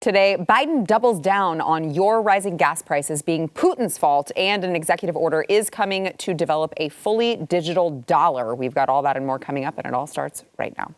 Today, Biden doubles down on your rising gas prices being Putin's fault, and an executive order is coming to develop a fully digital dollar. We've got all that and more coming up, and it all starts right now.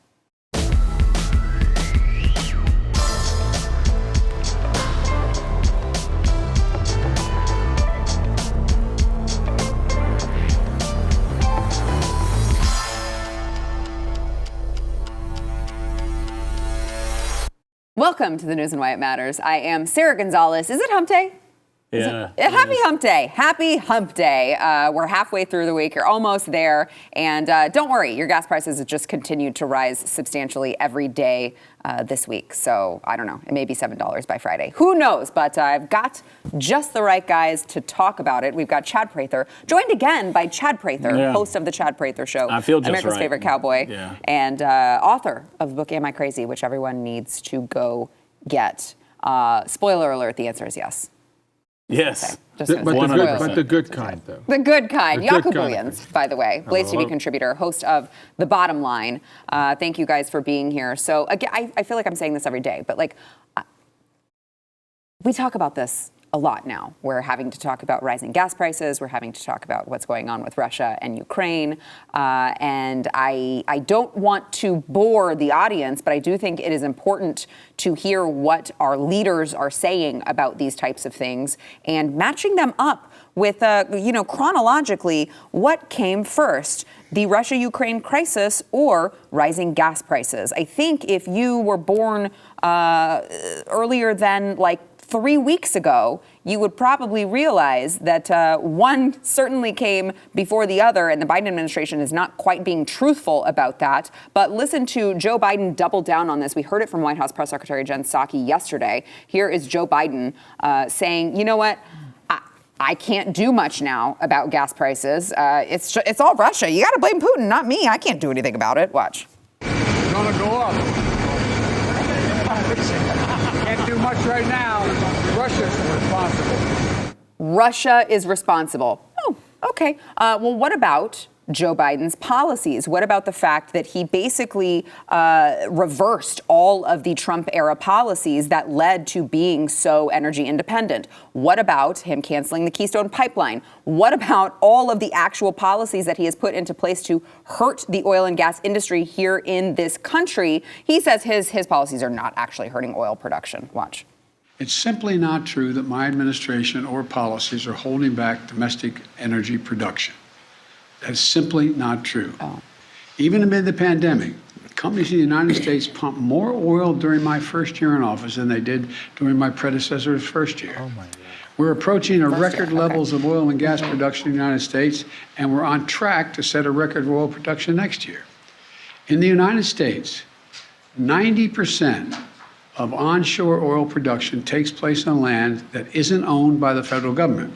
Welcome to the news and why it matters. I am Sarah Gonzalez. Is it hump day? Yeah. Happy hump day. Happy hump day. We're halfway through the week. You're almost there. And don't worry, your gas prices have just continued to rise substantially every day this week. So I don't know. It may be $7 by Friday. Who knows? But I've got just the right guys to talk about it. We've got Chad Prather, joined again by Chad Prather, host of the Chad Prather Show. I feel just America's right. favorite cowboy. Yeah. And author of the book Am I Crazy, which everyone needs to go get. Spoiler alert, the answer is yes. Yes. But the good kind, though. The good kind. The good Jaco kind. Williams, by the way, BlazeTV contributor, host of The Bottom Line. Thank you guys for being here. So again, I feel like I'm saying this every day, but we talk about this a lot now. We're having to talk about rising gas prices. We're having to talk about what's going on with Russia and Ukraine. And I don't want to bore the audience, but I do think it is important to hear what our leaders are saying about these types of things and matching them up with, chronologically, what came first, the Russia-Ukraine crisis or rising gas prices. I think if you were born earlier than 3 weeks ago, you would probably realize that one certainly came before the other, and the Biden administration is not quite being truthful about that. But listen to Joe Biden double down on this. We heard it from White House Press Secretary Jen Psaki yesterday. Here is Joe Biden saying, you know what? I can't do much now about gas prices. It's all Russia. You got to blame Putin, not me. I can't do anything about it. Watch. It's going to go up. Can't do much right now. Russia's responsible. Russia is responsible. Oh, okay. Well, what about Joe Biden's policies? What about the fact that he basically reversed all of the Trump-era policies that led to being so energy independent? What about him canceling the Keystone Pipeline? What about all of the actual policies that he has put into place to hurt the oil and gas industry here in this country? He says his policies are not actually hurting oil production. Watch. It's simply not true that my administration or policies are holding back domestic energy production. That's simply not true. Even amid the pandemic, companies in the United States pumped more oil during my first year in office than they did during my predecessor's first year. Oh my God. We're approaching record levels of oil and gas production in the United States, and we're on track to set a record of oil production next year. In the United States, 90% of onshore oil production takes place on land that isn't owned by the federal government.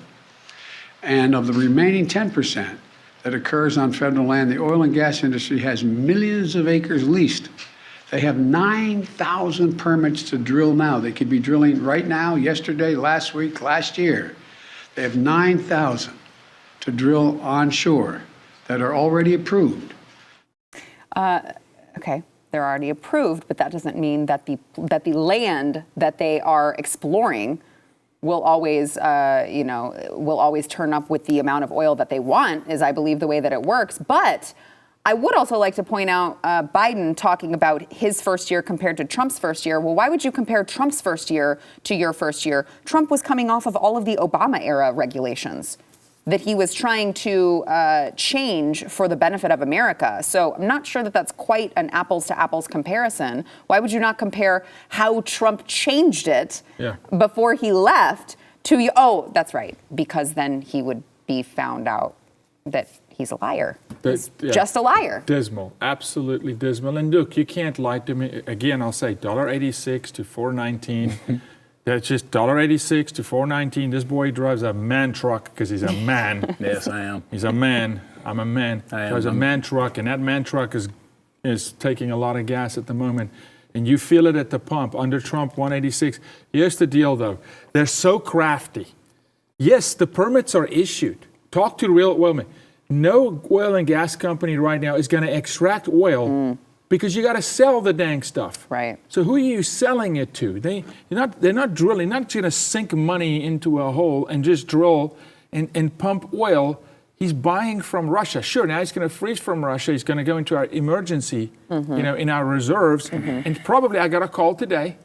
And of the remaining 10%, that occurs on federal land, the oil and gas industry has millions of acres leased. They have 9,000 permits to drill now. They could be drilling right now, yesterday, last week, last year. They have 9,000 to drill onshore that are already approved. Okay, they're already approved, but that doesn't mean that the land that they are exploring will always turn up with the amount of oil that they want, is I believe the way that it works. But I would also like to point out Biden talking about his first year compared to Trump's first year. Well, why would you compare Trump's first year to your first year? Trump was coming off of all of the Obama era regulations that he was trying to change for the benefit of America. So I'm not sure that that's quite an apples to apples comparison. Why would you not compare how Trump changed it before he left to you? Oh, that's right, because then he would be found out that he's a liar. He's just a liar. Dismal, absolutely dismal. And look, you can't lie to me. Again, I'll say $1.86 to $4.19. That's just $1.86 to $4.19. This boy drives a man truck because he's a man. Yes, I am. He's a man. I'm a man. Drives a man truck, and that man truck is taking a lot of gas at the moment. And you feel it at the pump. Under Trump, $1.86. Here's the deal, though. They're so crafty. Yes, the permits are issued. Talk to real oil men. No oil and gas company right now is going to extract oil because you got to sell the dang stuff. Right. So who are you selling it to? They're not drilling, not going to sink money into a hole and just drill and pump oil. He's buying from Russia. Sure, now he's going to freeze from Russia. He's going to go into our emergency, in our reserves. And probably I got a call today,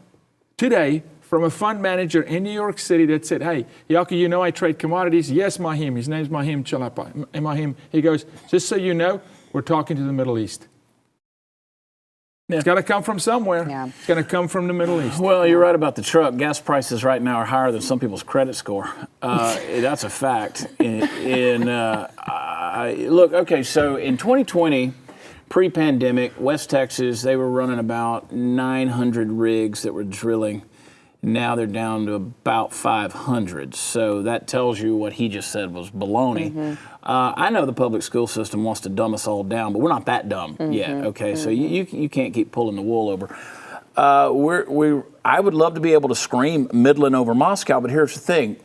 from a fund manager in New York City that said, hey, Yaki, I trade commodities. Yes, Mahim. His name's Mahim Chalapa. Mahim, he goes, just so you know, we're talking to the Middle East. Yeah. It's got to come from somewhere. Yeah. It's going to come from the Middle East. Well, you're right about the truck. Gas prices right now are higher than some people's credit score. That's a fact. Look, okay, so in 2020, pre-pandemic, West Texas, they were running about 900 rigs that were drilling. Now they're down to about 500. So that tells you what he just said was baloney. I know the public school system wants to dumb us all down, but we're not that dumb yet. Okay, so you can't keep pulling the wool over. I would love to be able to scream Midland over Moscow, but here's the thing.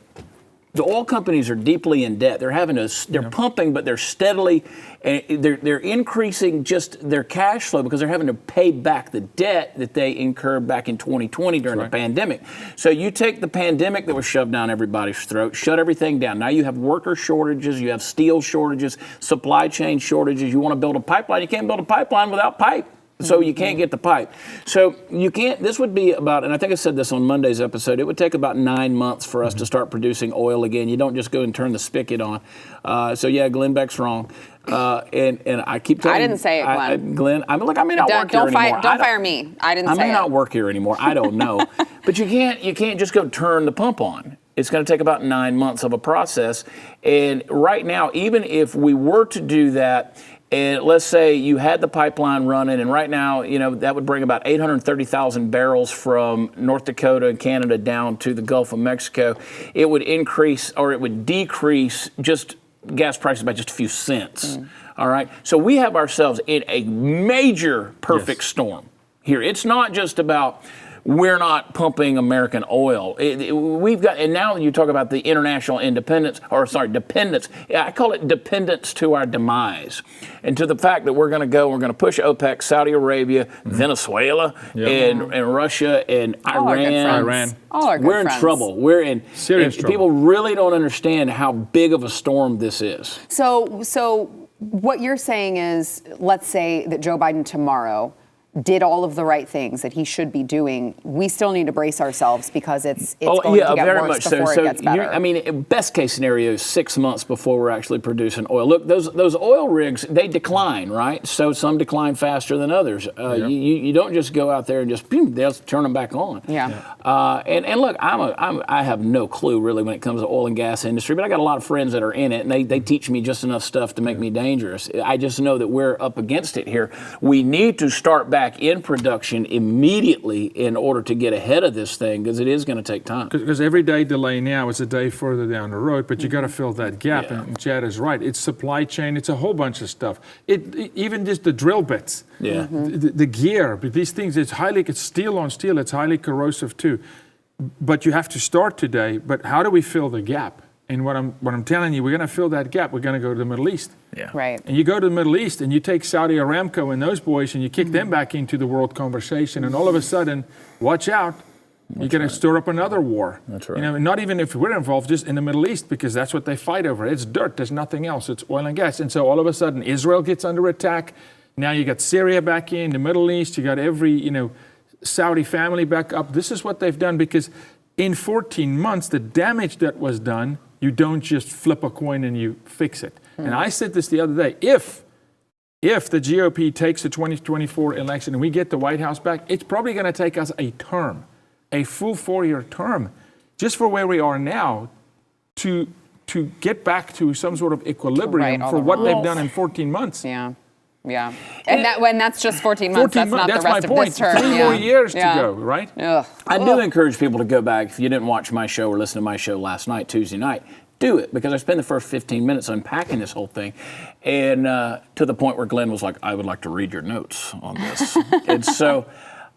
The oil companies are deeply in debt. They're pumping, but they're steadily, they're increasing just their cash flow because they're having to pay back the debt that they incurred back in 2020 during the pandemic. So you take the pandemic that was shoved down everybody's throat, shut everything down. Now you have worker shortages, you have steel shortages, supply chain shortages. You want to build a pipeline, you can't build a pipeline without pipe. So you can't get the pipe. So you can't, this would be about, and I think I said this on Monday's episode, it would take about 9 months for us to start producing oil again. You don't just go and turn the spigot on. So yeah, Glenn Beck's wrong. And I keep telling you. I didn't say it, Glenn. I may not work here anymore. Don't fire me. I didn't say it. I may not work here anymore. I don't know. But you can't just go turn the pump on. It's going to take about 9 months of a process. And right now, even if we were to do that, and let's say you had the pipeline running, and right now, that would bring about 830,000 barrels from North Dakota and Canada down to the Gulf of Mexico. It would increase, or it would decrease just gas prices by just a few cents. All right. So we have ourselves in a major perfect storm here. It's not just about we're not pumping American oil. We've got, and now you talk about the international dependence. I call it dependence to our demise, and to the fact that we're going to push OPEC, Saudi Arabia, Venezuela, and Russia and Iran. All our good We're in friends. trouble. We're in serious trouble. People really don't understand how big of a storm this is. So what you're saying is, let's say that Joe Biden tomorrow did all of the right things that he should be doing. We still need to brace ourselves because it's going to get very worse much before so. it gets better. Best case scenario is 6 months before we're actually producing oil. Look, those oil rigs, they decline, right? So some decline faster than others. You don't just go out there and just they'll turn them back on. And look, I have no clue really when it comes to oil and gas industry, but I got a lot of friends that are in it, and they teach me just enough stuff to make me dangerous. I just know that we're up against it here. We need to start back in production immediately in order to get ahead of this thing, because it is going to take time. Because every day delay now is a day further down the road, but you got to fill that gap. And Chad is right. It's supply chain. It's a whole bunch of stuff. Even just the drill bits, the gear, but these things. It's steel on steel. It's highly corrosive too. But you have to start today. But how do we fill the gap? And what I'm telling you, we're going to fill that gap. We're going to go to the Middle East. Right. And you go to the Middle East and you take Saudi Aramco and those boys and you kick them back into the world conversation. And all of a sudden, watch out, you're going to stir up another war. That's right. Not even if we're involved, just in the Middle East, because that's what they fight over. It's dirt. There's nothing else. It's oil and gas. And so all of a sudden, Israel gets under attack. Now you got Syria back in, the Middle East. You got every, Saudi family back up. This is what they've done, because in 14 months, the damage that was done, you don't just flip a coin and you fix it. And I said this the other day, if the GOP takes the 2024 election and we get the White House back, it's probably going to take us a full 4-year term, just for where we are now, to get back to some sort of equilibrium for what they've done in 14 months. Yeah. And when that's just 14 months, that's not the rest of this term. 3 more years to go, right? I do encourage people to go back. If you didn't watch my show or listen to my show last night, Tuesday night, do it, because I spent the first 15 minutes unpacking this whole thing, and to the point where Glenn was like, I would like to read your notes on this. And so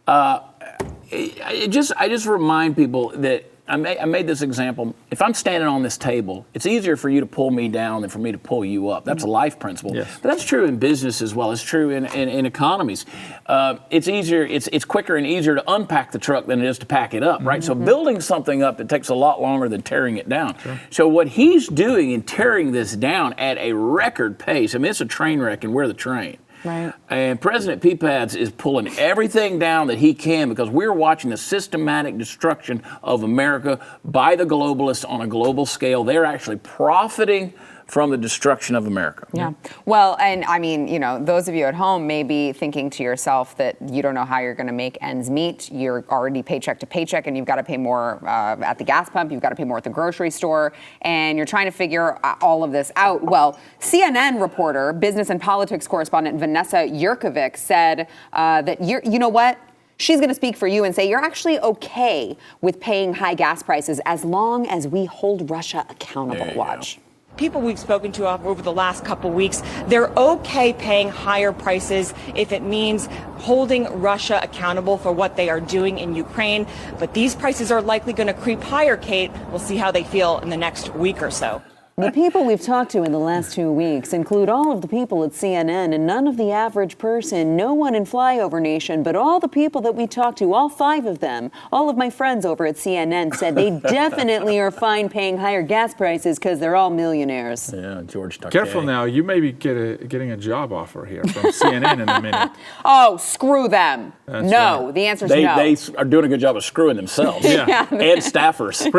I just remind people that I made this example. If I'm standing on this table, it's easier for you to pull me down than for me to pull you up. That's a life principle. Yes. But that's true in business as well. It's true in economies. It's easier. It's quicker and easier to unpack the truck than it is to pack it up, right? So building something up, it takes a lot longer than tearing it down. Sure. So what he's doing in tearing this down at a record pace, I mean, it's a train wreck, and we're the train. Right. And President Peepads is pulling everything down that he can because we're watching the systematic destruction of America by the globalists on a global scale. They're actually profiting from the destruction of America. Yeah. Well, and I mean, you know, those of you at home may be thinking to yourself that you don't know how you're going to make ends meet. You're already paycheck to paycheck, and you've got to pay more at the gas pump. You've got to pay more at the grocery store, and you're trying to figure all of this out. Well, CNN reporter, business and politics correspondent Vanessa Yurkovic said that you know what? She's going to speak for you and say you're actually okay with paying high gas prices as long as we hold Russia accountable. Watch. People we've spoken to over the last couple weeks, they're okay paying higher prices if it means holding Russia accountable for what they are doing in Ukraine. But these prices are likely going to creep higher, Kate. We'll see how they feel in the next week or so. The people we've talked to in the last 2 weeks include all of the people at CNN and none of the average person, no one in Flyover Nation, but all the people that we talked to, all 5 of them, all of my friends over at CNN said they definitely are fine paying higher gas prices because they're all millionaires. Yeah, George Takei. Careful now, you may be getting a job offer here from CNN in a minute. Oh, screw them. That's no, right. the answer is They no. are doing a good job of screwing themselves and staffers.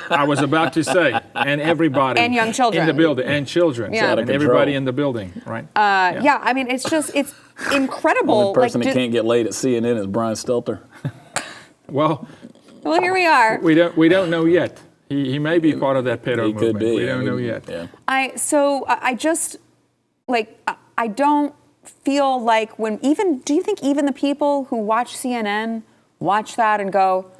I was about to say, and everybody. And young children. In the building, and children. Yeah. And everybody in the building, right? Yeah, I mean, it's incredible. The person that can't get laid at CNN is Brian Stelter. Well, here we are. We don't know yet. He may be part of that pedo movement. Could be. We don't know yet. Yeah. I don't feel like do you think even the people who watch CNN watch that and go,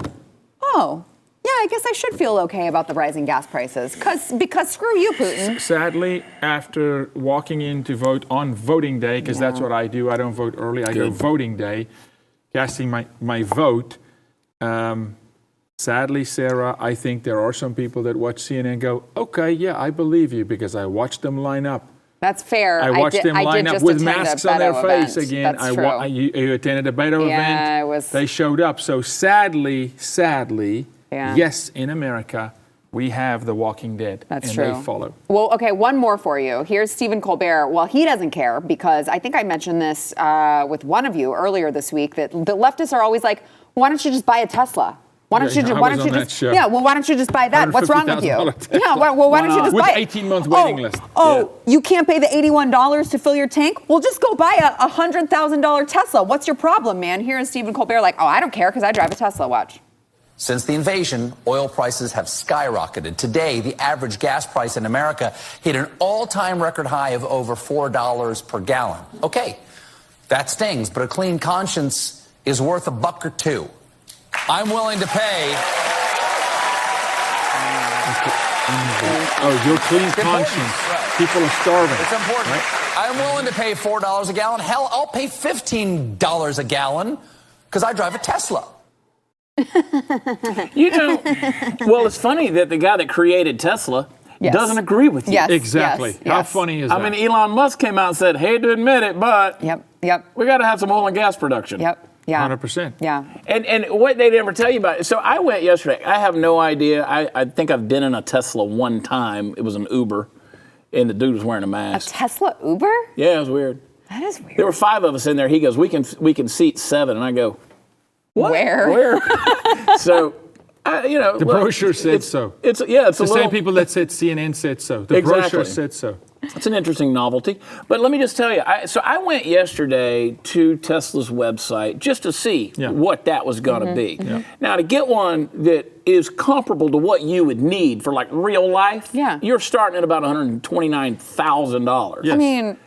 oh, yeah, I guess I should feel okay about the rising gas prices because screw you, Putin. Sadly, after walking in to vote on voting day, because that's what I do, I don't vote early, I go voting day, casting my vote. Sadly, Sarah, I think there are some people that watch CNN and go, okay, yeah, I believe you because I watched them line up. That's fair. I watched them line up with masks on their face again. That's true. You attended a Beto event. They showed up. So sadly, yes, in America, we have The Walking Dead. That's and true. They follow. Well, okay, one more for you. Here's Stephen Colbert. Well, he doesn't care because I think I mentioned this with one of you earlier this week that the leftists are always like, why don't you just buy a Tesla? Why don't you just buy that? What's wrong with you? Yeah, well, why don't you just buy it? With 18-month waiting list. You can't pay the $81 to fill your tank? Well, just go buy a $100,000 Tesla. What's your problem, man? Here is Stephen Colbert like, I don't care because I drive a Tesla. Watch. Since the invasion, oil prices have skyrocketed. Today, the average gas price in America hit an all-time record high of over $4 per gallon. Okay, that stings, but a clean conscience is worth $1 or $2. I'm willing to pay. Oh, your clean conscience. People are starving. It's important. Right? I'm willing to pay $4 a gallon. Hell, I'll pay $15 a gallon because I drive a Tesla. Well, it's funny that the guy that created Tesla doesn't agree with you. Yes. Exactly. Yes. How funny is that? I mean, Elon Musk came out and said, hate to admit it, but we got to have some oil and gas production. Yep. Yeah. 100%. Yeah. And what they never tell you about it. So I went yesterday. I have no idea. I think I've been in a Tesla one time. It was an Uber, and the dude was wearing a mask. A Tesla Uber? Yeah, it was weird. That is weird. There were 5 of us in there. He goes, we can seat 7. And I go, what? Where? So, the brochure said so. It's the same people that said CNN said so. The brochure said so. It's an interesting novelty. But let me just tell you, I went yesterday to Tesla's website just to see what that was going to be. Mm-hmm. Now, to get one that is comparable to what you would need for like real life, you're starting at about $129,000. I mean,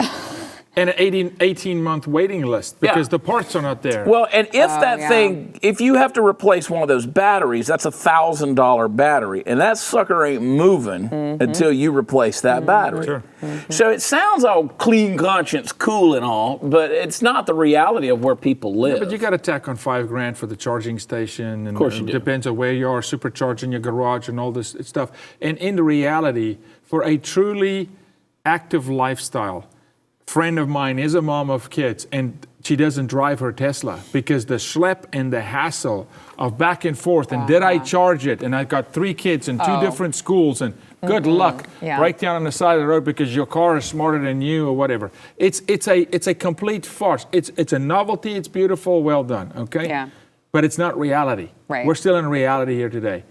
and an 18-month waiting list because the parts are not there. Well, and if thing, if you have to replace one of those batteries, that's $1,000 battery, and that sucker ain't moving until you replace that battery. Sure. So it sounds all clean conscience, cool and all, but it's not the reality of where people live. But you got to tack on $5,000 for the charging station, and of course you do. Depends on where you are, supercharging your garage and all this stuff. And in the reality, for a truly active lifestyle, friend of mine is a mom of kids, and she doesn't drive her Tesla because the schlep and the hassle of back and forth. And did I charge it? And I've got 3 kids in 2 different schools, and good luck. Break down on the side of the road because your car is smarter than you or whatever. It's a complete farce. It's a novelty. It's beautiful. Well done. Okay. Yeah. But it's not reality. Right. We're still in reality here today.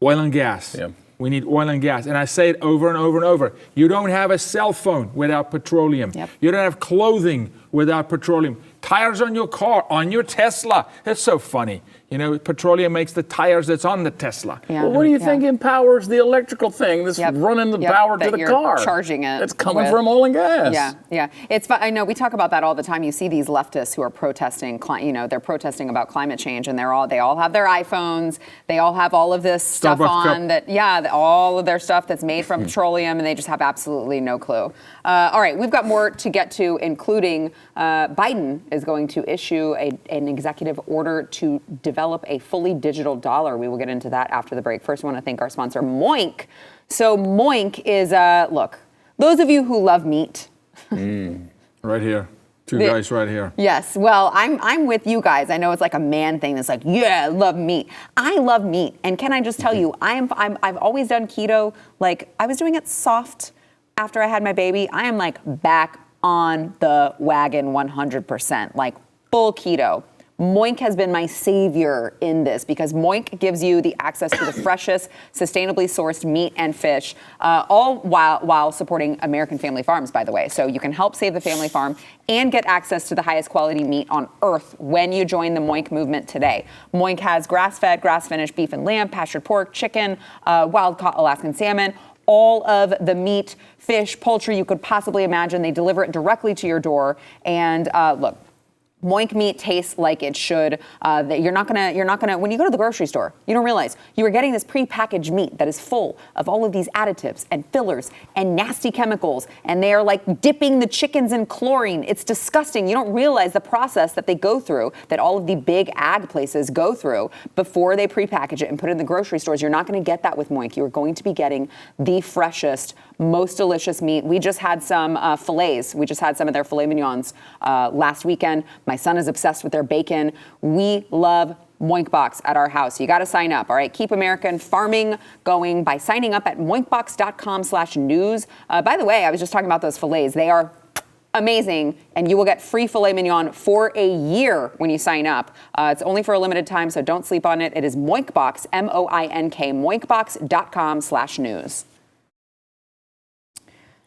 Oil and gas. Yeah. We need oil and gas. And I say it over and over and over. You don't have a cell phone without petroleum. Yep. You don't have clothing without petroleum. Tires on your car, on your Tesla. That's so funny. You know, petroleum makes the tires that's on the Tesla. Yeah. Well, what do you think empowers the electrical thing that's running the power to that the you're car? charging it. It's coming with. from oil and gas. Yeah, yeah. It's fun. I know we talk about that all the time. You see these leftists who are protesting, they're protesting about climate change, and they all have their iPhones. They all have all of this stuff Starbucks on cup. all of their stuff that's made from petroleum, and they just have absolutely no clue. All right, we've got more to get to, including Biden is going to issue an executive order to develop a fully digital dollar. We will get into that after the break. First, I want to thank our sponsor, Moink. So Moink is, look, those of you who love meat. Right here. 2 guys right here. Yes. Well, I'm with you guys. I know it's like a man thing that's like, yeah, I love meat. I love meat. And can I just tell you, I've always done keto. Like, I was doing it soft after I had my baby. I am like back on the wagon 100%, like full keto. Moink has been my savior in this because Moink gives you the access to the freshest, sustainably sourced meat and fish, all while supporting American family farms, by the way. So you can help save the family farm and get access to the highest quality meat on earth when you join the Moink movement today. Moink has grass-fed, grass-finished beef and lamb, pastured pork, chicken, wild-caught Alaskan salmon, all of the meat, fish, poultry you could possibly imagine. They deliver it directly to your door. And look, Moink meat tastes like it should. That you're not gonna. When you go to the grocery store, you don't realize you are getting this prepackaged meat that is full of all of these additives and fillers and nasty chemicals, and they are like dipping the chickens in chlorine. It's disgusting. You don't realize the process that they go through, that all of the big ag places go through before they prepackage it and put it in the grocery stores. You're not going to get that with Moink. You are going to be getting the freshest, most delicious meat. We just had some fillets. We just had some of their filet mignons last weekend. My son is obsessed with their bacon. We love Moinkbox at our house. You got to sign up. All right. Keep American farming going by signing up at moinkbox.com/news. By the way, I was just talking about those fillets. They are amazing, and you will get free filet mignon for a year when you sign up. It's only for a limited time, so don't sleep on it. It is Moinkbox, Moink, moinkbox.com/news.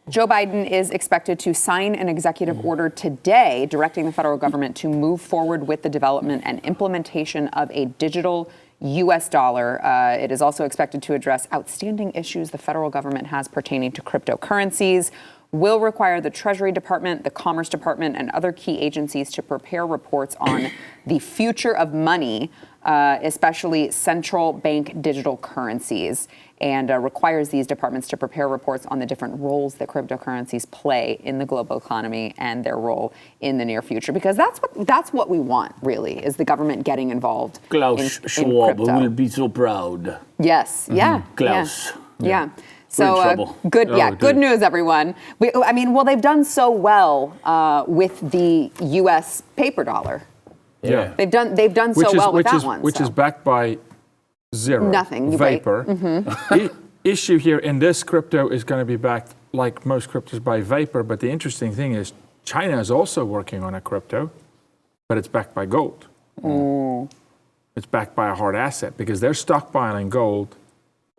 Joe Biden is expected to sign an executive order today directing the federal government to move forward with the development and implementation of a digital U.S. dollar. It is also expected to address outstanding issues the federal government has pertaining to cryptocurrencies, will require the Treasury Department, the Commerce Department, and other key agencies to prepare reports on the future of money, especially central bank digital currencies, and requires these departments to prepare reports on the different roles that cryptocurrencies play in the global economy and their role in the near future. Because that's what we want, really, is the government getting involved Klaus in Schwab crypto. will be so proud. Yes, yeah. Klaus. Yeah. We're in So trouble. good news, everyone. They've done so well with the U.S. paper dollar. Yeah. They've done so well with that one. Which is backed by zero. Nothing. Vapor. Right. Issue here in this crypto is going to be backed, like most cryptos, by Vapor. But the interesting thing is China is also working on a crypto, but it's backed by gold. It's backed by a hard asset because they're stockpiling gold.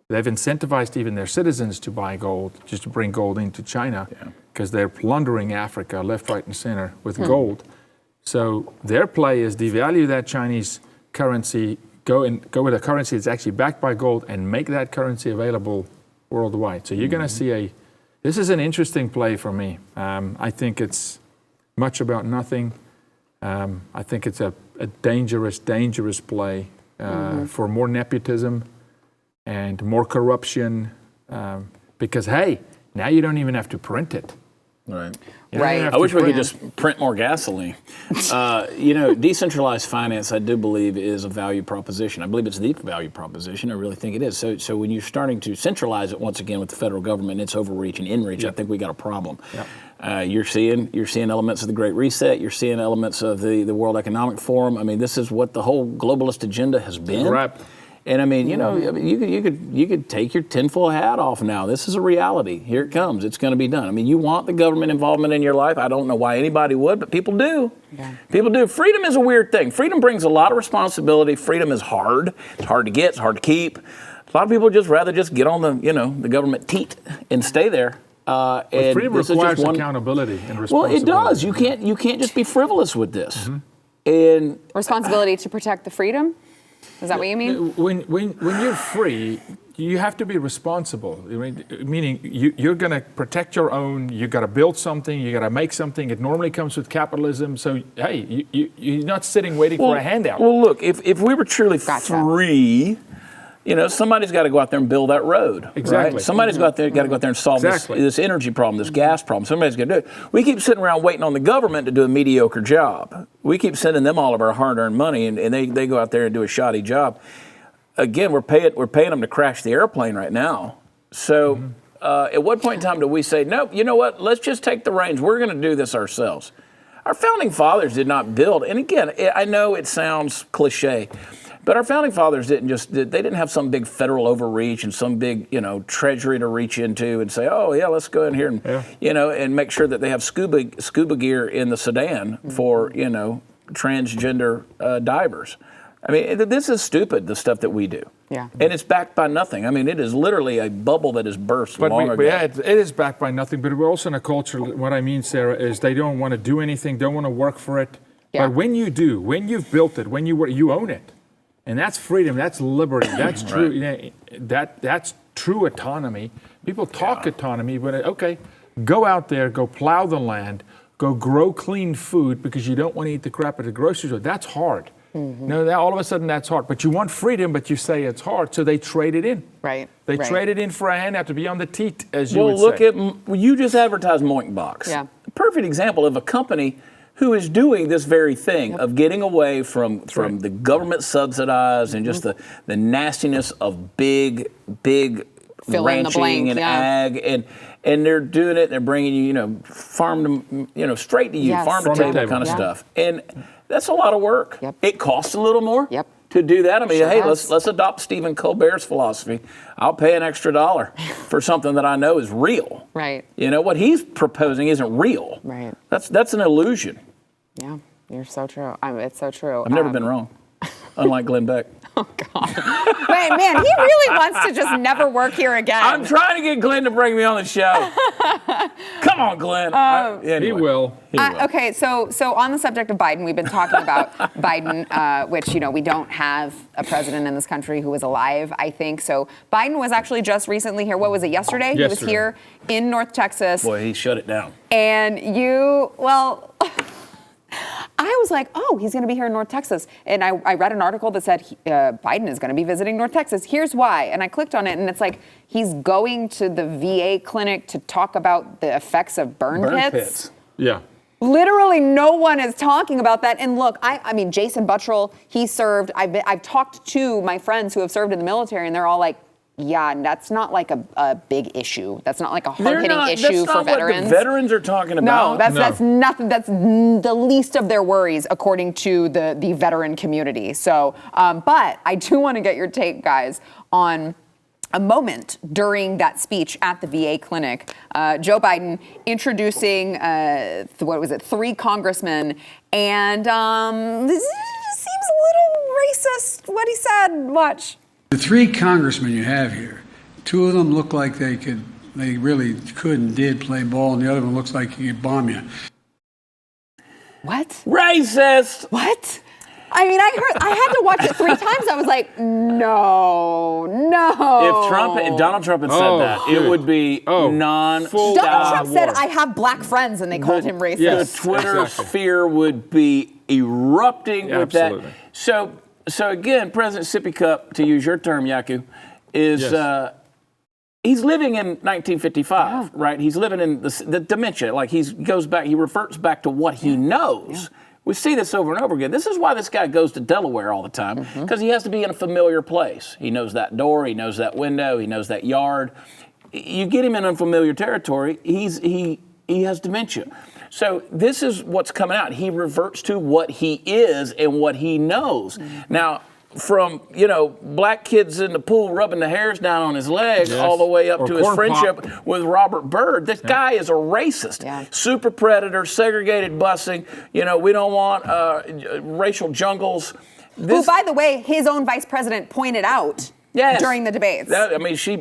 They've incentivized even their citizens to buy gold, just to bring gold into China, because they're plundering Africa left, right, and center with gold. So their play is devalue that Chinese currency, go with a currency that's actually backed by gold, and make that currency available worldwide. So you're going to see this is an interesting play for me. I think it's much about nothing. I think it's a dangerous, dangerous play for more nepotism and more corruption. Because, hey, now you don't even have to print it. Right. Right. I wish we could just print more gasoline. Decentralized finance, I do believe, is a value proposition. I believe it's the value proposition. I really think it is. So when you're starting to centralize it once again with the federal government, its overreach and inreach, I think we got a problem. Yep. You're seeing elements of the Great Reset. You're seeing elements of the World Economic Forum. I mean, this is what the whole globalist agenda has been. Right. And I mean, you could take your tinfoil hat off now. This is a reality. Here it comes. It's going to be done. I mean, you want the government involvement in your life. I don't know why anybody would, but people do. Yeah. People do. Freedom is a weird thing. Freedom brings a lot of responsibility. Freedom is hard. It's hard to get. It's hard to keep. A lot of people just rather just get on the government teat and stay there. And freedom requires accountability and responsibility. Well, it does. You can't just be frivolous with this. Mm-hmm. And responsibility to protect the freedom. Is that what you mean? When you're free, you have to be responsible. Meaning you're going to protect your own. You got to build something. You got to make something. It normally comes with capitalism. So hey, you're not sitting waiting for a handout. Well, look, if we were truly free, somebody's got to go out there and build that road. Exactly. Right? Somebody's got to go out there and solve this energy problem, this gas problem. Somebody's going to do it. We keep sitting around waiting on the government to do a mediocre job. We keep sending them all of our hard-earned money, and they go out there and do a shoddy job. Again, we're paying them to crash the airplane right now. So at what point in time do we say, nope, you know what, let's just take the reins. We're going to do this ourselves. Our founding fathers did not build, and again, I know it sounds cliche, but our founding fathers didn't have some big federal overreach and some big, treasury to reach into and say, oh yeah, let's go in here and, and make sure that they have scuba gear in the Sudan for, transgender divers. I mean, this is stupid, the stuff that we do. Yeah. And it's backed by nothing. I mean, it is literally a bubble that has burst long ago. Yeah, it is backed by nothing, but we're also in a culture, what I mean, Sarah, is they don't want to do anything, don't want to work for it. Yeah. But when you do, when you've built it, when you own it, and that's freedom, that's liberty, that's true. Right. That's true autonomy. People talk autonomy, but okay, go out there, go plow the land, go grow clean food because you don't want to eat the crap at the grocery store. That's hard. Mm-hmm. No, all of a sudden that's hard. But you want freedom, but you say it's hard, so they trade it in. Right. They trade it in for a handout to be on the teat, as you would say. Well, look at you just advertised Moink Box. Yeah. A perfect example of a company who is doing this very thing of getting away from the government subsidized and just the nastiness of big ranching and ag, and they're doing it. And they're bringing you, farm to, straight to you, farm to table kind of stuff, and that's a lot of work. Yep. It costs a little more. Yep. To do that, I mean, let's adopt Stephen Colbert's philosophy. I'll pay an extra $1 for something that I know is real. Right. What he's proposing isn't real. Right. That's an illusion. Yeah, you're so true. It's so true. I've never been wrong, unlike Glenn Beck. Oh God! Wait, man, he really wants to just never work here again. I'm trying to get Glenn to bring me on the show. Come on, Glenn. Anyway. He will. Okay, so on the subject of Biden, we've been talking about Biden, which we don't have a president in this country who is alive, I think. So Biden was actually just recently here. What was it? Yesterday? He was here in North Texas. Boy, he shut it down. And I was like, oh, he's going to be here in North Texas. And I read an article that said Biden is going to be visiting North Texas. Here's why. And I clicked on it, and it's like he's going to the VA clinic to talk about the effects of burn pits. Yeah. Literally no one is talking about that. And look, I mean, Jason Buttrill, he served. I've talked to my friends who have served in the military, and they're all like, yeah, that's not like a big issue. That's not like a hard-hitting issue for veterans. That's not what the veterans are talking about. No, that's nothing. That's the least of their worries, according to the veteran community. So, but I do want to get your take, guys, on a moment during that speech at the VA clinic. Joe Biden introducing, 3 congressmen, and this seems a little racist, what he said. Watch. The 3 congressmen you have here, 2 of them look like they really could and did play ball, and the other one looks like he could bomb you. What? Racist! What? I mean, I had to watch it 3 times. I was like, no. If Donald Trump had said that, it would be non-stop. Donald Trump said, I have black friends, and they called him racist. The Twitter sphere would be erupting with absolutely. that. So again, President Sippy Cup, to use your term, Yaku, is he's living in 1955, right? He's living in the dementia. Like he reverts back to what he knows. Yeah. We see this over and over again. This is why this guy goes to Delaware all the time, because he has to be in a familiar place. He knows that door, he knows that window, he knows that yard. You get him in unfamiliar territory, he has dementia. So this is what's coming out. He reverts to what he is and what he knows. Now, from, black kids in the pool rubbing the hairs down on his legs all the way up to his friendship with Robert Byrd. This guy is a racist. Yeah. Super predator, segregated busing. We don't want racial jungles. Who, by the way, his own vice president pointed out during the debates. She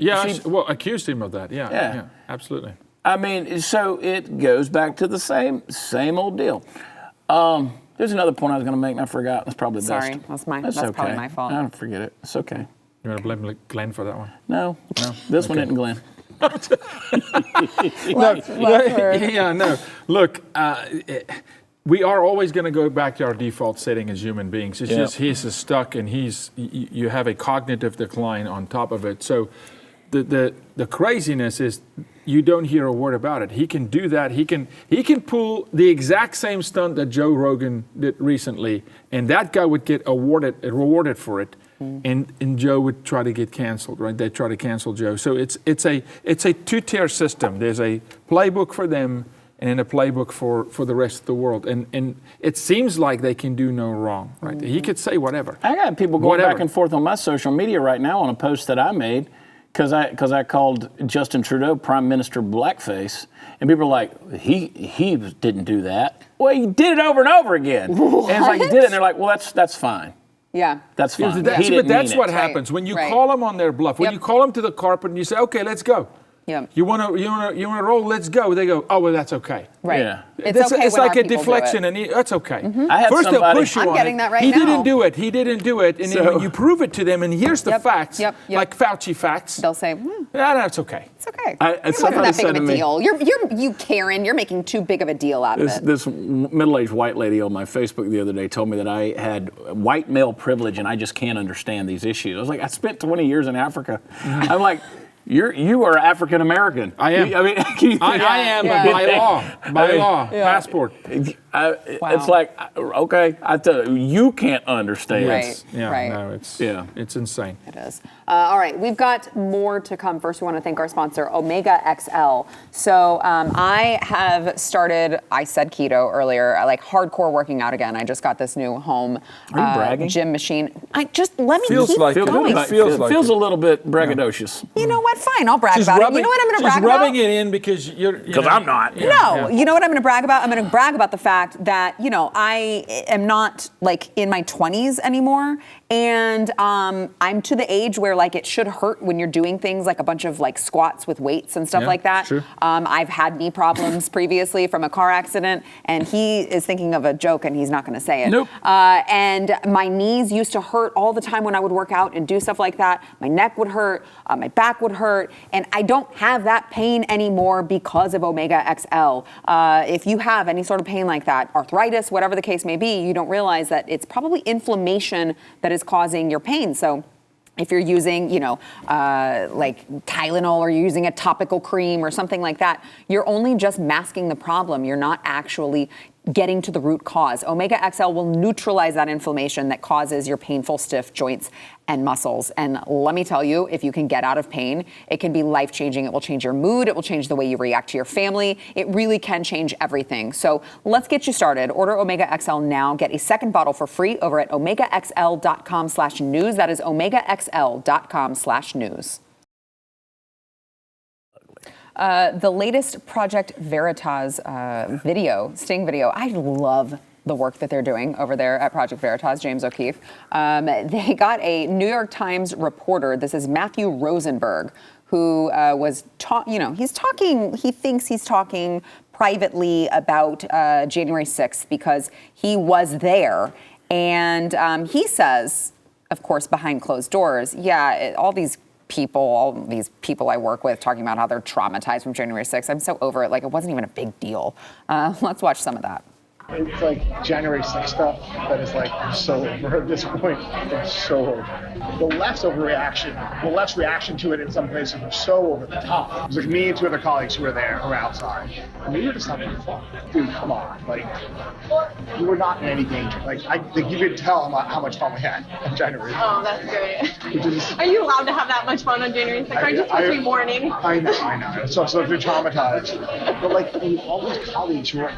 accused him of that. Yeah, absolutely. I mean, so it goes back to the same old deal. There's another point I was going to make, and I forgot. That's probably the best. Sorry, that's okay. probably my fault. I don't forget it. It's okay. You want to blame Glenn for that one? No. This one isn't Glenn. No. Look, we are always going to go back to our default setting as human beings. It's just he's stuck, and you have a cognitive decline on top of it. So the craziness is you don't hear a word about it. He can do that. He can pull the exact same stunt that Joe Rogan did recently, and that guy would get rewarded for it. And Joe would try to get canceled, right? They try to cancel Joe. So it's a two-tier system. There's a playbook for them and then a playbook for the rest of the world. And it seems like they can do no wrong, right? He could say whatever. I got people going back and forth on my social media right now on a post that I made because I called Justin Trudeau Prime Minister blackface. And people are like, he didn't do that. Well, he did it over and over again. What? And it's like he did it, and they're like, well, that's fine. Yeah. That's fine. But that's what happens when you call them on their bluff. When you call them to the carpet and you say, okay, let's go. Yeah. You want to roll? Let's go. They go, oh, well, that's okay. Right. Yeah. It's like a deflection, and that's okay. First they'll push you on getting it. that right He now. didn't do it. And then when you prove it to them, and here's the facts, like Fauci facts, they'll say, that's okay. it's okay. It wasn't that big of a deal. You Karen, you're making too big of a deal out of it. This middle-aged white lady on my Facebook the other day told me that I had white male privilege, and I just can't understand these issues. I was like, I spent 20 years in Africa. I'm like, you are African American. I am. I am by law, passport. It's like, okay, I tell you can't understand. Right. Yeah. No, it's insane. It is. All right, we've got more to come. First, we want to thank our sponsor, Omega XL. So I have started, I said keto earlier, I like hardcore working out again. I just got this new home gym machine. Let me keep going. Feels a little bit braggadocious. You know what? Fine, I'll brag about it. You know what I'm going to brag about? She's rubbing it in because Because I'm not. No, you know what I'm going to brag about? I'm going to brag about the fact that, I am not like in my 20s anymore. And I'm to the age where like it should hurt when you're doing things like a bunch of like squats with weights and stuff like that. Sure. I've had knee problems previously from a car accident, and he is thinking of a joke and he's not going to say it. Nope. And my knees used to hurt all the time when I would work out and do stuff like that. My neck would hurt, my back would hurt, and I don't have that pain anymore because of Omega XL. If you have any sort of pain like that, arthritis, whatever the case may be, you don't realize that it's probably inflammation that is causing your pain. So if you're using, like Tylenol, or you're using a topical cream or something like that, you're only just masking the problem. You're not actually getting to the root cause. Omega XL will neutralize that inflammation that causes your painful, stiff joints and muscles. And let me tell you, if you can get out of pain, it can be life-changing. It will change your mood. It will change the way you react to your family. It really can change everything. So let's get you started. Order Omega XL now. Get a second bottle for free over at omegaxl.com/news. That is omegaxl.com/news. The latest Project Veritas Sting video. I love the work that they're doing over there at Project Veritas, James O'Keefe. They got a New York Times reporter. This is Matthew Rosenberg, who was he thinks he's talking privately about January 6th because he was there. And he says, of course, behind closed doors, all these people I work with talking about how they're traumatized from January 6th. I'm so over it. Like, it wasn't even a big deal. Let's watch some of that. It's like January 6th stuff that is like so over at this point. It's so over. The left's overreaction, the left's reaction to it in some places was so over the top. It was like me and two other colleagues who were there, who were outside. And we were just having fun. Dude, come on. Like, you were not in any danger. Like you could tell how much fun we had on January 6th. Oh, that's great. Are you allowed to have that much fun on January 6th? Aren't you supposed to be mourning? I know. So if you're traumatized. But like, all these colleagues who were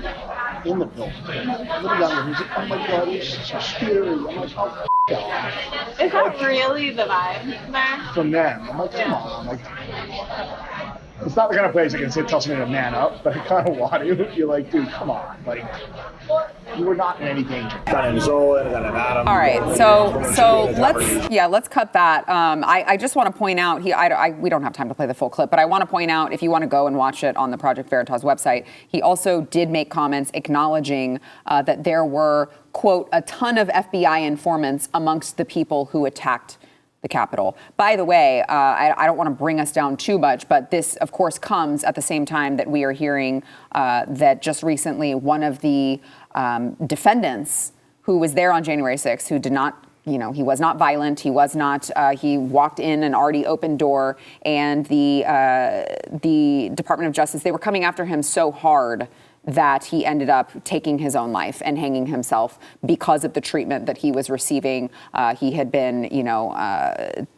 in the building, a little younger, who's like, oh my God, it's so scary. I'm like, oh, God. Is that really the vibe there? From them. I'm like, come on. Like, it's not the kind of place I can sit tell somebody to man up, but I kind of want to. You're like, dude, come on. Like, you were not in any danger. All right, so let's cut that. I just want to point out, we don't have time to play the full clip, but I want to point out, if you want to go and watch it on the Project Veritas website, he also did make comments acknowledging that there were, quote, a ton of FBI informants amongst the people who attacked the Capitol. By the way, I don't want to bring us down too much, but this, of course, comes at the same time that we are hearing that just recently one of the defendants who was there on January 6th, who did not, he was not violent, he was not, he walked in an already open door, and the Department of Justice, they were coming after him so hard that he ended up taking his own life and hanging himself because of the treatment that he was receiving. He had been,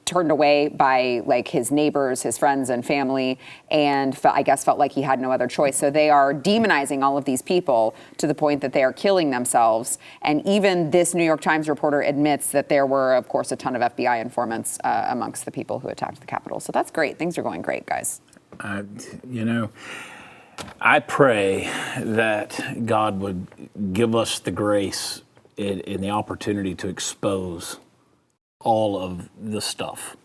turned away by like his neighbors, his friends and family, and felt like he had no other choice. So they are demonizing all of these people to the point that they are killing themselves. And even this New York Times reporter admits that there were, of course, a ton of FBI informants amongst the people who attacked the Capitol. So that's great. Things are going great, guys. I pray that God would give us the grace and the opportunity to expose all of the stuff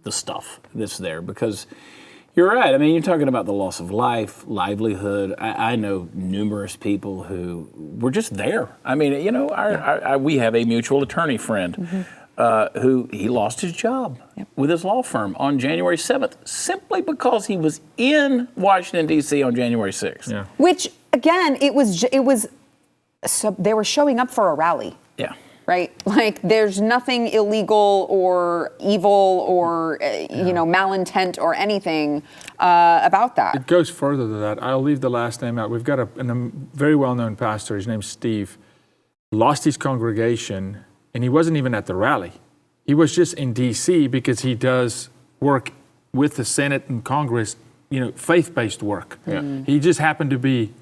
that's there. Because you're right. I mean, you're talking about the loss of life, livelihood. I know numerous people who were just there. I mean, we have a mutual attorney friend who he lost his job with his law firm on January 7th, simply because he was in Washington, D.C. on January 6th. Yeah. Which, again, it was so they were showing up for a rally. Yeah. Right? Like, there's nothing illegal or evil or, malintent or anything about that. It goes further than that. I'll leave the last name out. We've got a very well-known pastor. His name's Steve. Lost his congregation. And he wasn't even at the rally. He was just in D.C. because he does work with the Senate and Congress, faith-based work. Yeah. He just happened to be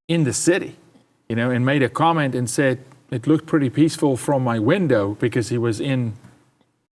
in the city, and made a comment and said, it looked pretty peaceful from my window, because he was in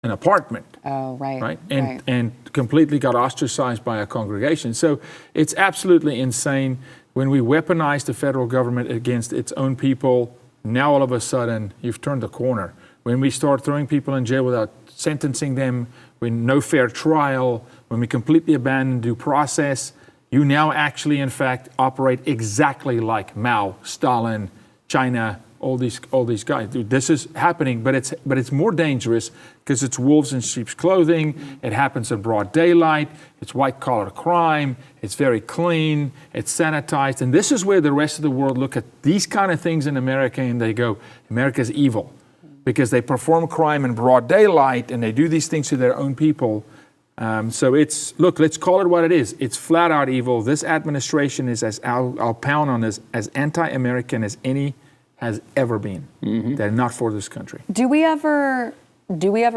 an apartment. Oh, right. Right? And completely got ostracized by a congregation. So it's absolutely insane when we weaponize the federal government against its own people. Now, all of a sudden, you've turned the corner. When we start throwing people in jail without sentencing them, when no fair trial, when we completely abandon due process, you now actually, in fact, operate exactly like Mao, Stalin, China, all these guys. Dude, this is happening, but it's more dangerous because it's wolves in sheep's clothing. It happens in broad daylight. It's white-collar crime. It's very clean. It's sanitized. And this is where the rest of the world look at these kind of things in America and they go, America's evil, because they perform crime in broad daylight and they do these things to their own people. So let's call it what it is. It's flat out evil. This administration is, I'll pound on this, as anti-American as any has ever been. Mm-hmm. They're not for this country. Do we ever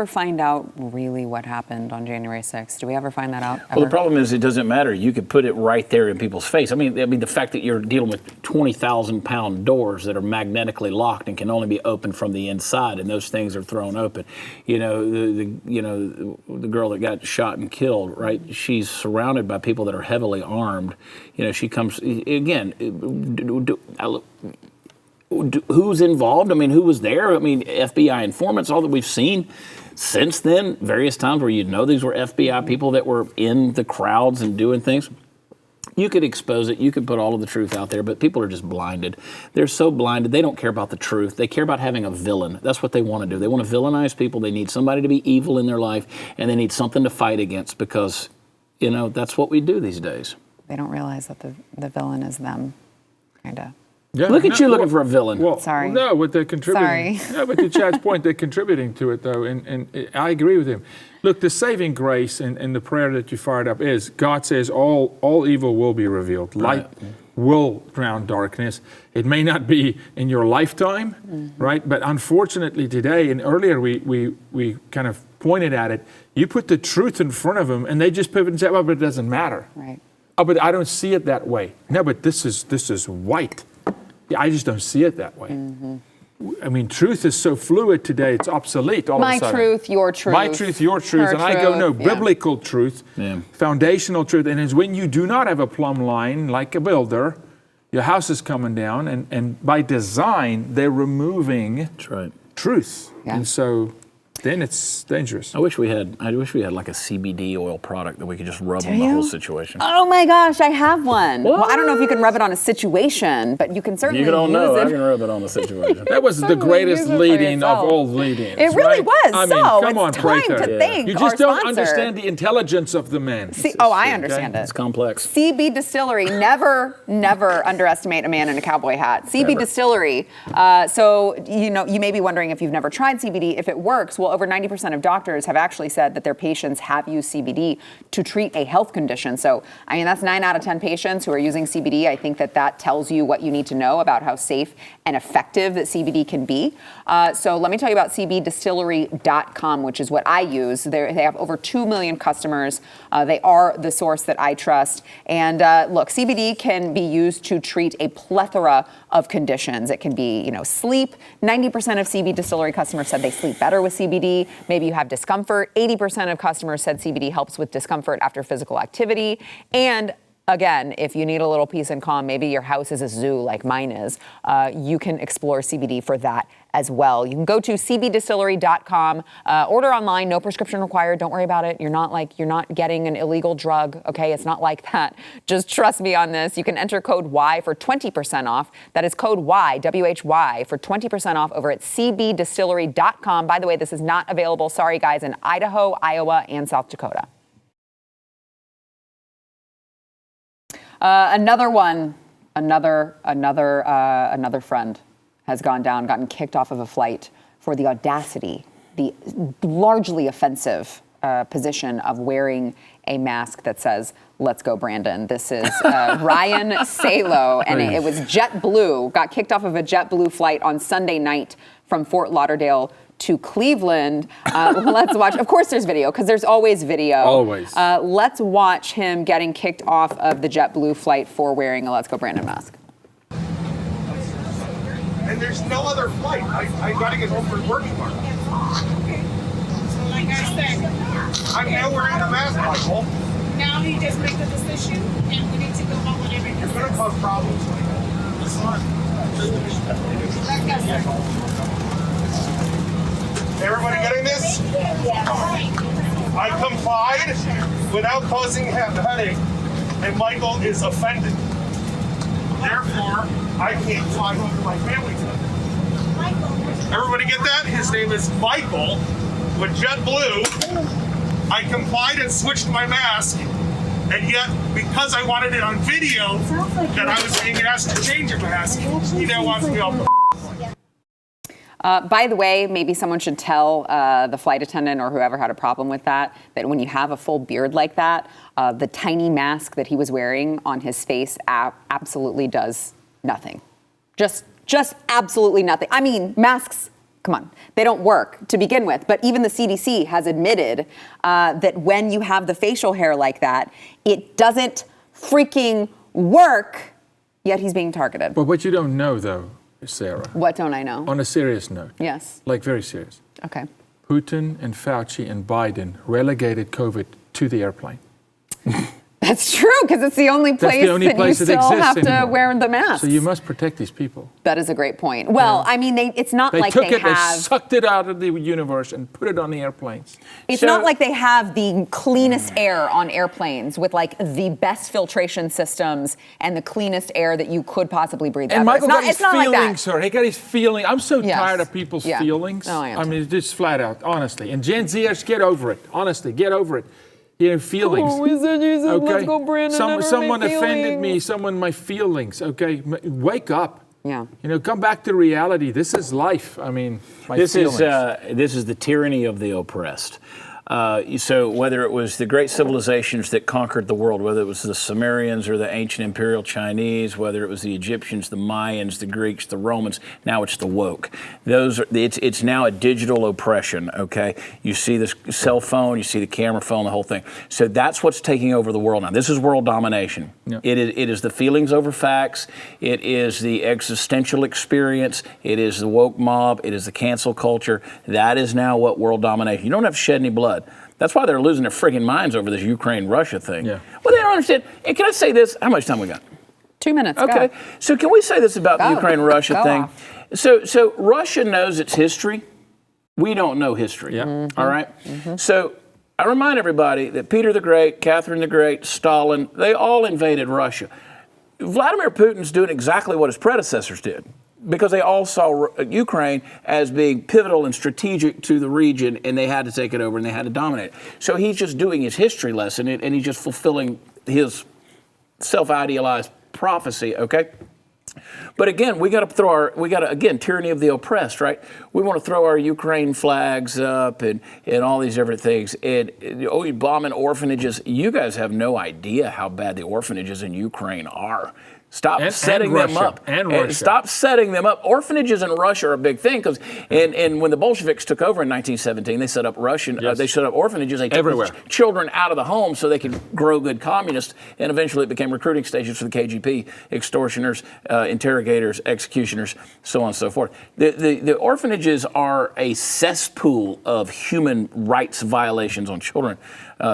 find out really what happened on January 6th? Do we ever find that out? Well, the problem is it doesn't matter. You could put it right there in people's face. I mean, the fact that you're dealing with 20,000-pound doors that are magnetically locked and can only be opened from the inside, and those things are thrown open. The girl that got shot and killed, right? She's surrounded by people that are heavily armed. She comes again. Who's involved? I mean, who was there? I mean, FBI informants, all that we've seen since then, various times where these were FBI people that were in the crowds and doing things. You could expose it. You could put all of the truth out there, but people are just blinded. They're so blinded. They don't care about the truth. They care about having a villain. That's what they want to do. They want to villainize people. They need somebody to be evil in their life, and they need something to fight against because, that's what we do these days. They don't realize that the villain is them, kind of. Yeah, Look at you looking for a villain. Well, Sorry. No, but they're contributing. Sorry. No, but to Chad's point, they're contributing to it, though, and I agree with him. Look, the saving grace in the prayer that you fired up is God says all evil will be revealed. Light will drown darkness. It may not be in your lifetime, right? But unfortunately today, and earlier we kind of pointed at it, you put the truth in front of them, and they just pivot and say, well, but it doesn't matter. Right. Oh, but I don't see it that way. No, but this is white. I just don't see it that way. I mean, truth is so fluid today, it's obsolete all of a sudden. My truth, your truth. My truth, your truth. Her And I go, no, truth, yeah. biblical truth, foundational truth. And it's when you do not have a plumb line, like a builder, your house is coming down, and by design, they're removing truth. Yeah. And so then it's dangerous. I wish we had like a CBD oil product that we could just rub on the whole situation. Oh my gosh, I have one. Well, I don't know if you can rub it on a situation, but you can certainly You don't use know. it. I can rub it on the situation. That was the Certainly greatest use it for lead-in of yourself. all lead-ins. It really right? was. I mean, So come on, it's time Prather. to thank You our just don't sponsor. understand the intelligence of the man. Oh, I understand It's it. complex. CB Distillery, never underestimate a man in a cowboy hat. CB Distillery. So, you may be wondering if you've never tried CBD, if it works. Well, over 90% of doctors have actually said that their patients have used CBD to treat a health condition. So, I mean, that's 9 out of 10 patients who are using CBD. I think that tells you what you need to know about how safe and effective that CBD can be. So let me tell you about cbdistillery.com, which is what I use. They have over 2 million customers. They are the source that I trust. And look, CBD can be used to treat a plethora of conditions. It can be, sleep. 90% of CB Distillery customers said they sleep better with CBD. Maybe you have discomfort. 80% of customers said CBD helps with discomfort after physical activity. And again, if you need a little peace and calm, maybe your house is a zoo like mine is, you can explore CBD for that as well. You can go to cbdistillery.com, order online, no prescription required. Don't worry about it. You're not getting an illegal drug. Okay, it's not like that. Just trust me on this. You can enter code Y for 20% off. That is code Y, WHY, for 20% off over at cbdistillery.com. By the way, this is not available, sorry guys, in Idaho, Iowa, and South Dakota. Another friend has gotten kicked off of a flight for the audacity, the largely offensive position of wearing a mask that says, "Let's go, Brandon." This is Ryan Salo, and it was JetBlue, got kicked off of a JetBlue flight on Sunday night from Fort Lauderdale to Cleveland. Let's watch. Of course, there's video, because there's always video. Always. Let's watch him getting kicked off of the JetBlue flight for wearing a Let's Go Brandon mask. And there's no other flight. I got to get home for work tomorrow. Okay. So like I said, I'm now wearing a mask, Michael. now he just made the decision, and we need to go on whatever he It's going to says. cause problems. It's not. Like I said. Everybody getting this? I complied without causing a headache, and Michael is offended. Therefore, I can't fly home to my family today. Everybody get that? His name is Michael with JetBlue. I complied and switched my mask, and yet, because I wanted it on video that I was being asked to change a mask, he now wants me off the By the way, maybe someone should tell the flight attendant or whoever had a problem with that when you have a full beard like that, the tiny mask that he was wearing on his face absolutely does nothing. Just absolutely nothing. I mean, masks, come on, they don't work to begin with. But even the CDC has admitted that when you have the facial hair like that, it doesn't freaking work, yet he's being targeted. But what you don't know, though, Sarah. What don't I know? On a serious note. Yes. Like very serious. Okay. Putin and Fauci and Biden relegated COVID to the airplane. That's true, because it's the only place that you still have to wear the mask. So you must protect these people. That is a great point. Well, I mean, it's not like they sucked it out of the universe and put it on the airplanes. It's not like they have the cleanest air on airplanes with like the best filtration systems and the cleanest air that you could possibly breathe. And Michael got his feelings, like sir. He got his feelings. I'm so tired of people's feelings. No, I mean, just flat out, honestly. And Gen Zers, get over it. Honestly, get over it. You know, feelings. Oh, let's go, Brandon. Someone offended me. My feelings. Okay, wake up. Yeah. You know, come back to reality. This is life. I mean, this is the tyranny of the oppressed. So whether it was the great civilizations that conquered the world, whether it was the Sumerians or the ancient imperial Chinese, whether it was the Egyptians, the Mayans, the Greeks, the Romans, now it's the woke. It's now a digital oppression, okay? You see this cell phone, you see the camera phone, the whole thing. So that's what's taking over the world now. This is world domination. Yeah. It is the feelings over facts. It is the existential experience. It is the woke mob. It is the cancel culture. That is now what world domination. You don't have to shed any blood. That's why they're losing their friggin' minds over this Ukraine-Russia thing. Yeah. Well, they don't understand. And can I say this? How much time we got? 2 minutes. Okay. Go. So can we say this about the Ukraine-Russia thing? So Russia knows its history. We don't know history. Yeah. Mm-hmm. All right? Mm-hmm. So I remind everybody that Peter the Great, Catherine the Great, Stalin, they all invaded Russia. Vladimir Putin's doing exactly what his predecessors did, because they all saw Ukraine as being pivotal and strategic to the region, and they had to take it over and they had to dominate it. So he's just doing his history lesson, and he's just fulfilling his self-idealized prophecy, okay? But again, we got to again, tyranny of the oppressed, right? We want to throw our Ukraine flags up and all these different things. And you're bombing orphanages. You guys have no idea how bad the orphanages in Ukraine are. Stop setting them up. Stop setting them up. Orphanages in Russia are a big thing because, and when the Bolsheviks took over in 1917, they set up they set up orphanages. They took children out of the home so they could grow good communists, and eventually it became recruiting stations for the KGB, extortioners, interrogators, executioners, so on and so forth. The orphanages are a cesspool of human rights violations on children.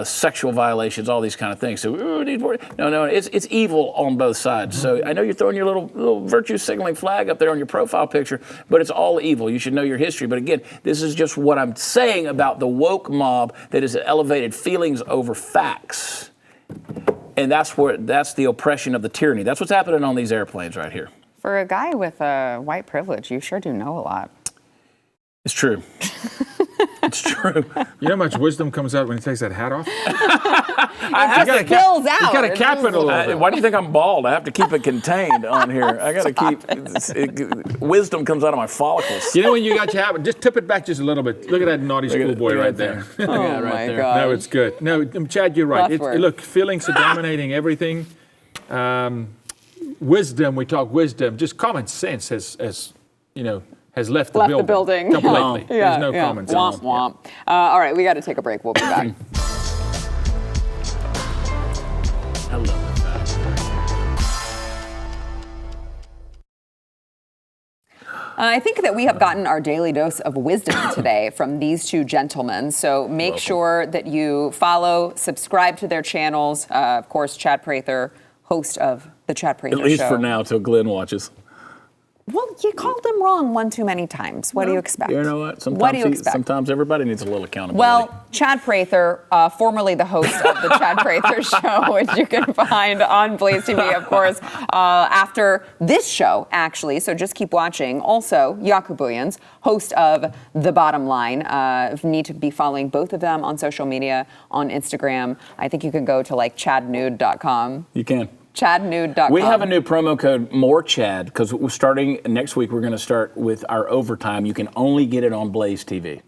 Sexual violations, all these kind of things. So no, it's evil on both sides. So I know you're throwing your little virtue signaling flag up there on your profile picture, but it's all evil. You should know your history. But again, this is just what I'm saying about the woke mob that has elevated feelings over facts, and that's the oppression of the tyranny. That's what's happening on these airplanes right here. For a guy with white privilege, you sure do know a lot. It's true. It's true. You know how much wisdom comes out when he takes that hat off? It spills out. You got to cap it a little bit. Why do you think I'm bald? I have to keep it contained on here. I got to keep wisdom comes out of my follicles. You know when you got your hat, just tip it back just a little bit. Look at that naughty schoolboy right there. Oh my God. No, it's good. No, Chad, you're right. Look, feelings are dominating everything. Wisdom, we talk wisdom. Just common sense has left the building completely. There's no common sense. Womp, womp. All right, we got to take a break. We'll be back. I love I think that we have gotten our daily dose of wisdom today from these two gentlemen. So make sure that you follow, subscribe to their channels. Of course, Chad Prather, host of the Chad Prather Show. At least for now, till Glenn watches. Well, you called him wrong one too many times. What do you expect? You know what? What do you expect? Sometimes everybody needs a little accountability. Well, Chad Prather, formerly the host of the Chad Prather Show, which you can find on BlazeTV, of course, after this show, actually. So just keep watching. Also, Jaco Booyens, host of The Bottom Line. Need to be following both of them on social media, on Instagram. I think you can go to chadnude.com. You can. ChadNude.com. We have a new promo code, MORECHAD, because starting next week, we're going to start with our overtime. You can only get it on BlazeTV.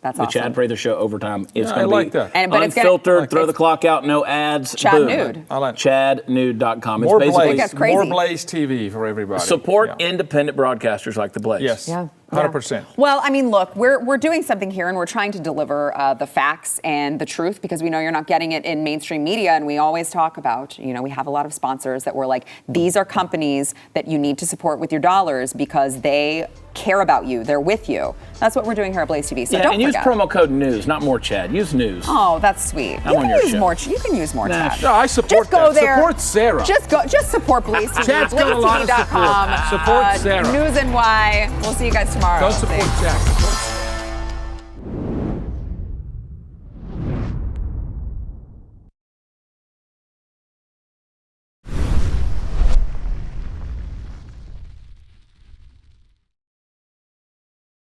That's the awesome. Chad Prather Show overtime. It's I like that. But unfiltered, throw the clock out, no ads. Chad Nude. I like ChadNude.com. More it's basically that's crazy. More Blaze TV for everybody. Support independent broadcasters like the Blaze. Yes. Yeah. 100%. Well, I mean, look, we're doing something here, and we're trying to deliver the facts and the truth, because we know you're not getting it in mainstream media. And we always talk about, we have a lot of sponsors that we're like, these are companies that you need to support with your dollars because they care about you. They're with you. That's what we're doing here at BlazeTV. So don't use forget. promo code news, not more Chad. Use news. Oh, that's sweet. I'm on your show. You can use more Chad. No, I support just go that. There. Support Sarah. Just support BlazeTV. Chad's got a lot of support. BlazeTV.com. Support Sarah. News NY. We'll see you guys tomorrow. Don't support Chad.